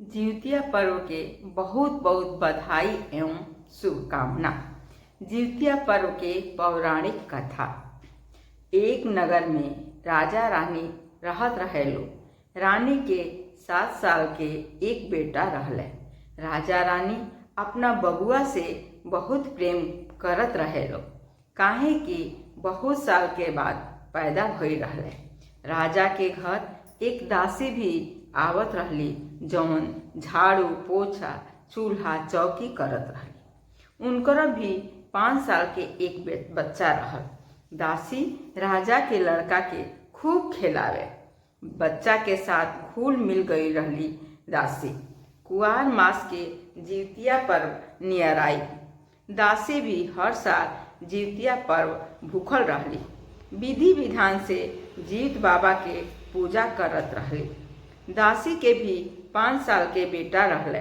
जिउतिया पर्व के बहुत बहुत बधाई एवं शुभकामना। जिउतिया पर्व के पौराणिक कथा। एक नगर में राजा रानी रहत रहेलो। रानी के 7 साल के एक बेटा रहले। राजा रानी अपना बबुआ से बहुत प्रेम करत रहेलो, काहे कि बहुत साल के बाद पैदा भई रहले। राजा के घर एक दासी भी आवत रहली, जौन झाड़ू पोछा चूल्हा चौकी करत रहली। उनकर भी 5 साल के एक बच्चा रहल। दासी राजा के लड़का के खूब खिलावे। बच्चा के साथ घुल मिल गई रहली। दासी कुआर मास के जिउतिया पर्व नियर आई। दासी भी हर साल जिउतिया पर्व भूखल रहली। विधि विधान से जीत बाबा के पूजा करत रहली। दासी के भी 5 साल के बेटा रहले।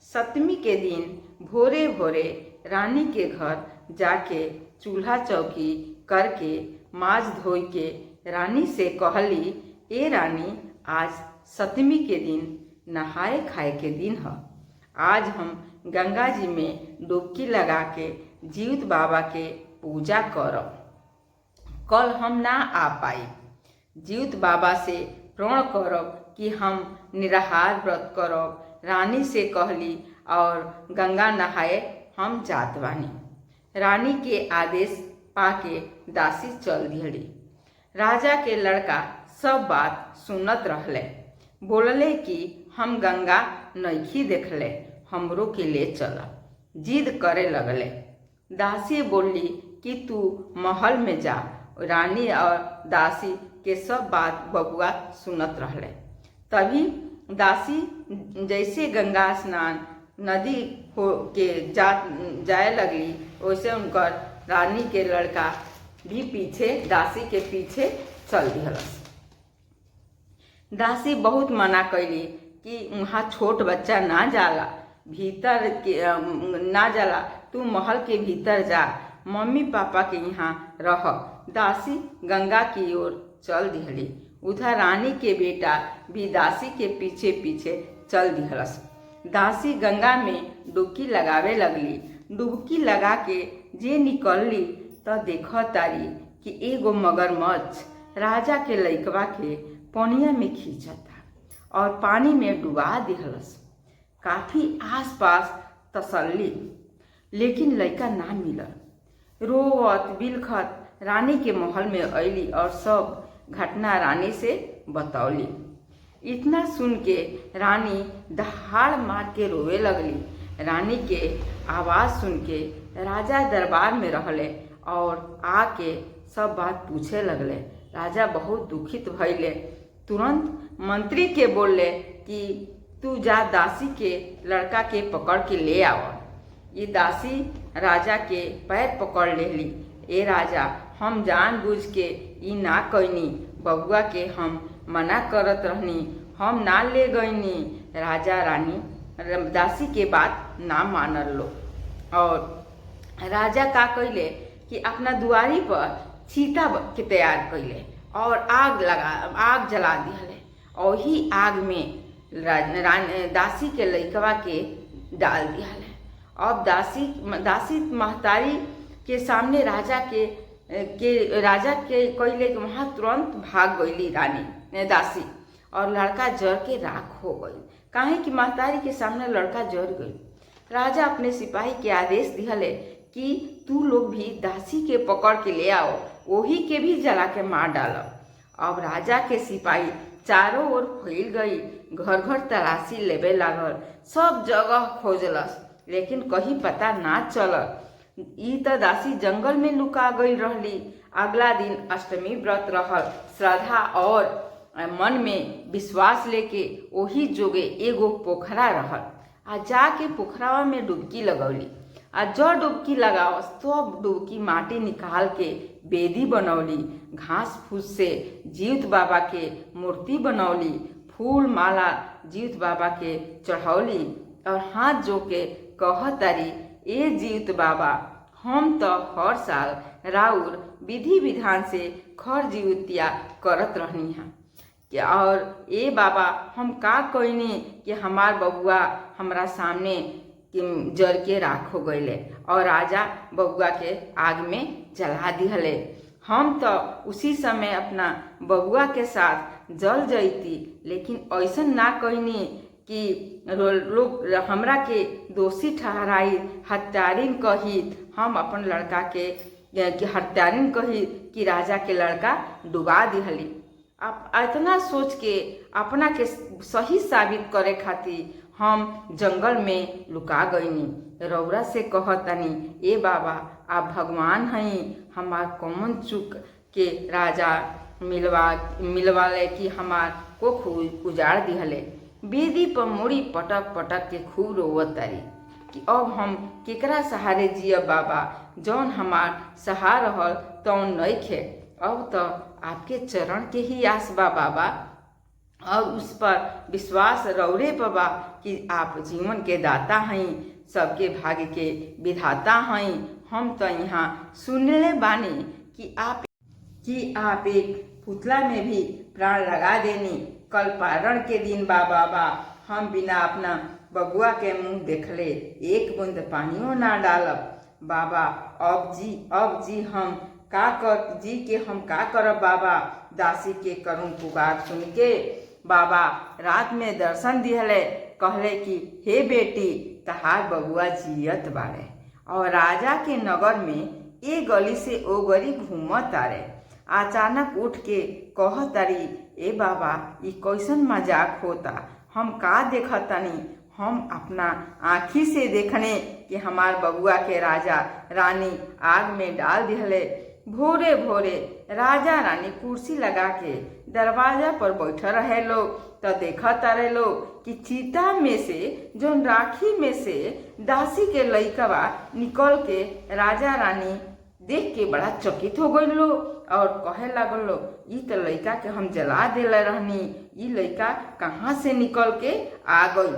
7वीं के दिन भोरे भोरे रानी के घर जाके चूल्हा चौकी करके माज धोई के रानी से कहली, ए रानी, आज 7वीं के दिन नहाए खाए के दिन है। आज हम गंगा जी में डुबकी लगा के जीउत बाबा के पूजा करब। कल हम ना आ पाई। जीउत बाबा से प्रण करब कि हम निराहार व्रत करब। रानी से कहली और गंगा नहाए हम जात बानी। रानी के आदेश पाके दासी चल दिहली। राजा के लड़का सब बात सुनत रहले। बोलले कि हम गंगा नइखी देखले, हमरो के ले चल। जिद करे लगले। दासी बोली कि तू महल में जा। रानी और दासी के सब बात बबुआ सुनत रहले। तभी दासी जैसे गंगा स्नान नदी हो के जाए लगली, वैसे उनकर रानी के लड़का भी पीछे दासी के पीछे चल दिहलस। दासी बहुत मना कैली कि वहाँ छोट बच्चा ना जाला, भीतर के ना जाला, तू महल के भीतर जा, मम्मी पापा के यहाँ रह। दासी गंगा की ओर चल दिहली। उधर रानी के बेटा भी दासी के पीछे पीछे चल दिहलस। दासी गंगा में डुबकी लगावे लगली। डुबकी लगा के जे निकलली तो देख तारी कि एगो मगरमच्छ राजा के लइकवा के पनिया में खींचता और पानी में डुबा दिहलस। काफी आसपास तसल्ली, लेकिन लइका ना मिलल। रोवत बिलखत रानी के महल में अइली और सब घटना रानी से बतौली। इतना सुन के रानी दहाड़ मार के रोवे लगली। रानी के आवाज़ सुन के राजा दरबार में रहले और आके सब बात पूछे लगले। राजा बहुत दुखित भइले। तुरंत मंत्री के बोलले कि तू जा दासी के लड़का के पकड़ के ले आव। ये दासी राजा के पैर पकड़ लेली। ए राजा, हम जानबूझ के ई ना कइनी, बबुआ के हम मना करत रहनी, हम ना ले गईनी। राजा रानी दासी के बात ना मानल लो और राजा का कइले कि अपना दुआरी पर चीता के तैयार कइले और आग जला दिहले। और ही आग में दासी के लइकवा के डाल दिहले। अब दासी महतारी के सामने राजा के कइले कि वहाँ तुरंत भाग गईली रानी दासी और लड़का जर के राख हो गई, काहे कि महतारी के सामने लड़का जर गई। राजा अपने सिपाही के आदेश दिहले कि तू लोग भी दासी के पकड़ के ले आओ, वही के भी जला के मार डालो। अब राजा के सिपाही चारों ओर फैल गई, घर घर तलाशी लेवे लागल, सब जगह खोजलस, लेकिन कहीं पता ना चलल। ई त दासी जंगल में लुका गई रहली। अगला दिन अष्टमी व्रत रहल। श्रद्धा और मन में विश्वास लेके वही जोगे एगो पोखरा रहल। आ जाके पोखरावा में डुबकी लगौली। आ जो डुबकी लगावस सब डुबकी माटी निकाल के बेदी बनौली। घास फूस से जीउत बाबा के मूर्ति बनौली। फूल माला जीउत बाबा के चढ़ौली और हाथ जो के कहतारी, ए जीउत बाबा, हम तो हर साल राउर विधि विधान से खर जिउतिया करत रहनी है। कि और ए बाबा हम का कइनी कि हमार बबुआ हमरा सामने जर के राख हो गईले और राजा बबुआ के आग में जला दिहले। हम तो उसी समय अपना बबुआ के साथ जल जईती, लेकिन ऐसा ना कइनी कि लोग हमरा के दोषी ठहराई, हत्यारिन कही, हम अपन लड़का के हत्यारिन कही कि राजा के लड़का डुबा दिहली। अब इतना सोच के अपना के सही साबित करे खातिर हम जंगल में लुका गईनी। रौरा से कहतनी ए बाबा आप भगवान हई, हमार कौन चूक के राजा मिलवाले कि हमार को उजाड़ दिहले। बेदी पर मुड़ी पटक पटक के खूब रोवत तारी कि अब हम केकरा सहारे जियब बाबा, जौन हमार सहार रहल तौन नइखे। अब तो आपके चरण के ही आस बा बाबा, और उस पर विश्वास रौरे बा कि आप जीवन के दाता हई, सबके भाग्य के विधाता हई। हम तो यहाँ सुनले बानी कि आप एक पुतला में भी प्राण लगा देनी। कल पारण के दिन बाबा हम बिना अपना बबुआ के मुंह देखले एक बूंद पानियों ना डालब बाबा। अब जी हम का करब बाबा। दासी के करुण पुकार सुन के बाबा रात में दर्शन दिहले, कहले कि हे बेटी तहार बबुआ जियत बाड़े और राजा के नगर में ए गली से ओ गली घूमत तारे। अचानक उठ के कहत तारी ए बाबा ई कैसन मजाक होता, हम का देखतनी। हम अपना आँखी से देखने कि हमार बबुआ के राजा रानी आग में डाल दिहले। भोरे भोरे राजा रानी कुर्सी लगा के दरवाजा पर बैठे रहे लोग, तो देखत रहे लोग कि चीता में से जो राखी में से दासी के लइकवा निकल के राजा रानी देख के बड़ा चकित हो गई लो और कहे लागल लो ई तो लइका के हम जला देले रहनी, ई लइका कहाँ से निकल के आ गई।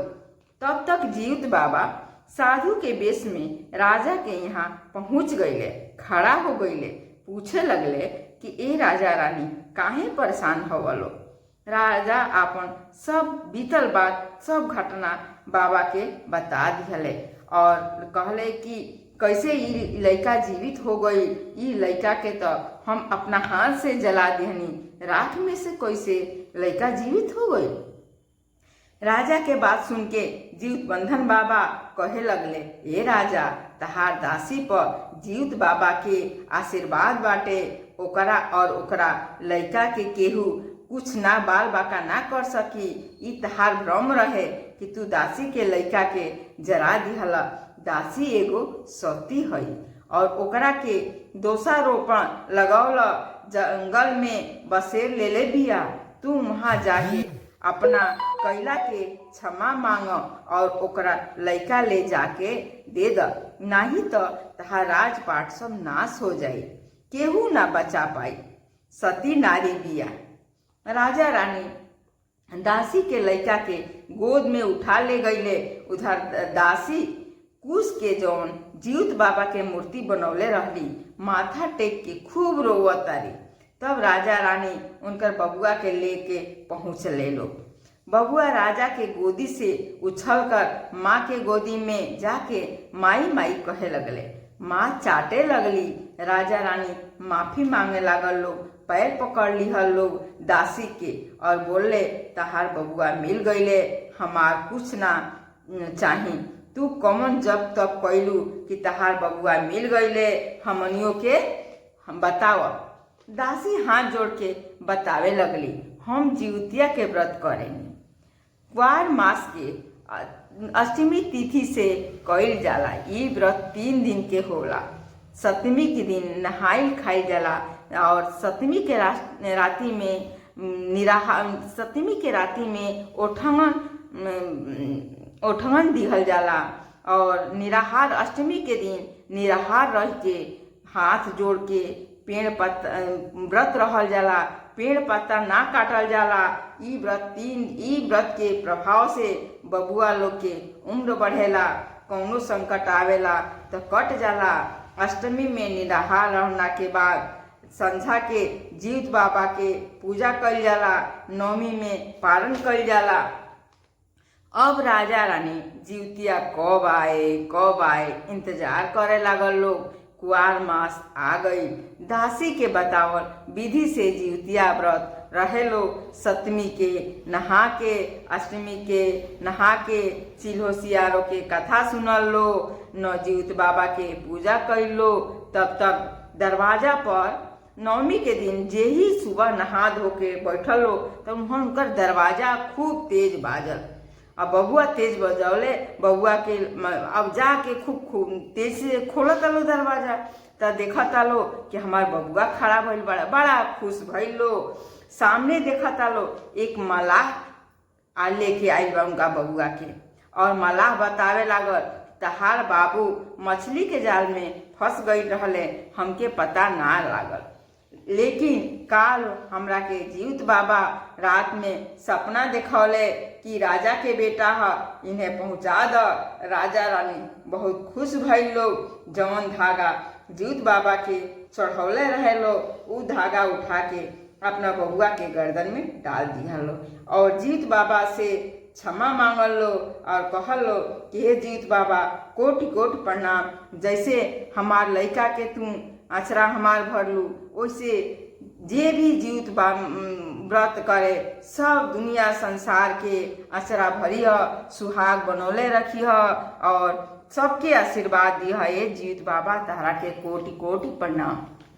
तब तक जीवित बाबा साधु के वेश में राजा के यहाँ पहुँच गईले, खड़ा हो गईले, पूछे लगले कि ए राजा रानी काहे परेशान होवलो। राजा आपन सब बीतल बात सब घटना बाबा के बता दिहले और कहले कि कैसे ई लइका जीवित हो गई। ई लइका के तो हम अपना हाथ से जला देहनी, राख में से कैसे लइका जीवित हो गई। राजा के बात सुन के जीवित बंधन बाबा कहे लगले ए राजा तहार दासी पर जीवित बाबा के आशीर्वाद बाटे, ओकरा और ओकरा लइका के केहू कुछ ना बाल बाका ना कर सकी। ई तहार भ्रम रहे कि तू दासी के लइका के जरा दिहला। दासी एगो सती हई और ओकरा के दोषारोपण लगौल जंगल में बसेर लेले बिया। तू वहाँ जाके अपना कैला के क्षमा मांग और ओकरा लइका ले जाके दे द, नहीं तो तहार राजपाट सब नाश हो जाई, केहू ना बचा पाई। सती नारी बिया। राजा रानी दासी के लइका के गोद में उठा ले गईले। उधर दासी कुश के जौन जीवित बाबा के मूर्ति बनौले रहली माथा टेक के खूब रोवत तारी। तब राजा रानी उनकर बबुआ के लेके पहुँच ले लो। बबुआ राजा के गोदी से उछलकर माँ के गोदी में जाके माई माई कहे लगले। माँ चाटे लगली। राजा रानी माफी मांगे लागल लोग, पैर पकड़ लिहल लोग दासी के और बोले तहार बबुआ मिल गईले, हमार कुछ ना चाही। तू कौन जब तक कैलू कि तहार बबुआ मिल गईले, हमनियों के बताव। दासी हाथ जोड़ के बतावे लगली हम जीवतिया के व्रत करेंगे। क्वार मास के अष्टमी तिथि से कईल जाला। ये व्रत 3 दिन के होला। सप्तमी के दिन नहाइल खाई जाला और सप्तमी के राति में ओठंगन दिहल जाला और निराहार अष्टमी के दिन निराहार रह के हाथ जोड़ के व्रत रहल जाला, पेड़ पत्ता ना काटल जाला। ई व्रत के प्रभाव से बबुआ लोग के उम्र बढ़ेला, कौनो संकट आवेला तो कट जाला। अष्टमी में निराहार रहना के बाद संझा के जीउत बाबा के पूजा कइल जाला, नवमी में पारण कइल जाला। अब राजा रानी जीवतिया कब आए इंतजार करे लागल लोग। कुआर मास आ गई। दासी के बतावल विधि से जीवतिया व्रत रहे लोग। सप्तमी के नहा के, अष्टमी के नहा के चिल्होसियारों के कथा सुनल लो, नवजीवित बाबा के पूजा कैल लो। तब तक दरवाजा पर नवमी के दिन जे ही सुबह नहा धो के बैठल लो तब उनकर दरवाजा खूब तेज बाजल। अब बबुआ तेज बजौले, बबुआ के अब जाके खूब तेज से खोलत लो दरवाजा। त देखत लो कि हमार बबुआ खड़ा भइल, बड़ा खुश भइल लो। सामने देखत लो एक मलाह लेके आइल बा उनका बबुआ के, और मलाह बतावे लागल तहार बाबू मछली के जाल में फंस गई रहले, हमके पता ना लागल। लेकिन काल हमरा के जीउत बाबा रात में सपना देखौले कि राजा के बेटा है, इन्हें पहुंचा द। राजा रानी बहुत खुश भइल लोग। जवन धागा जीउत बाबा के चढ़ौले रहे लो उ धागा उठा के अपना बबुआ के गर्दन में डाल दिया लो, और जीउत बाबा से क्षमा मांगल लो और कहल लो कि हे जीउत बाबा कोटि कोटि प्रणाम। जैसे हमार लइका के तुम अचरा हमार भरलू, वैसे जे भी जीउत व्रत करे सब दुनिया संसार के अचरा भरी ह, सुहाग बनौले रखी ह और सबके आशीर्वाद दी है। जीउत बाबा तारा के कोटि कोटि प्रणाम।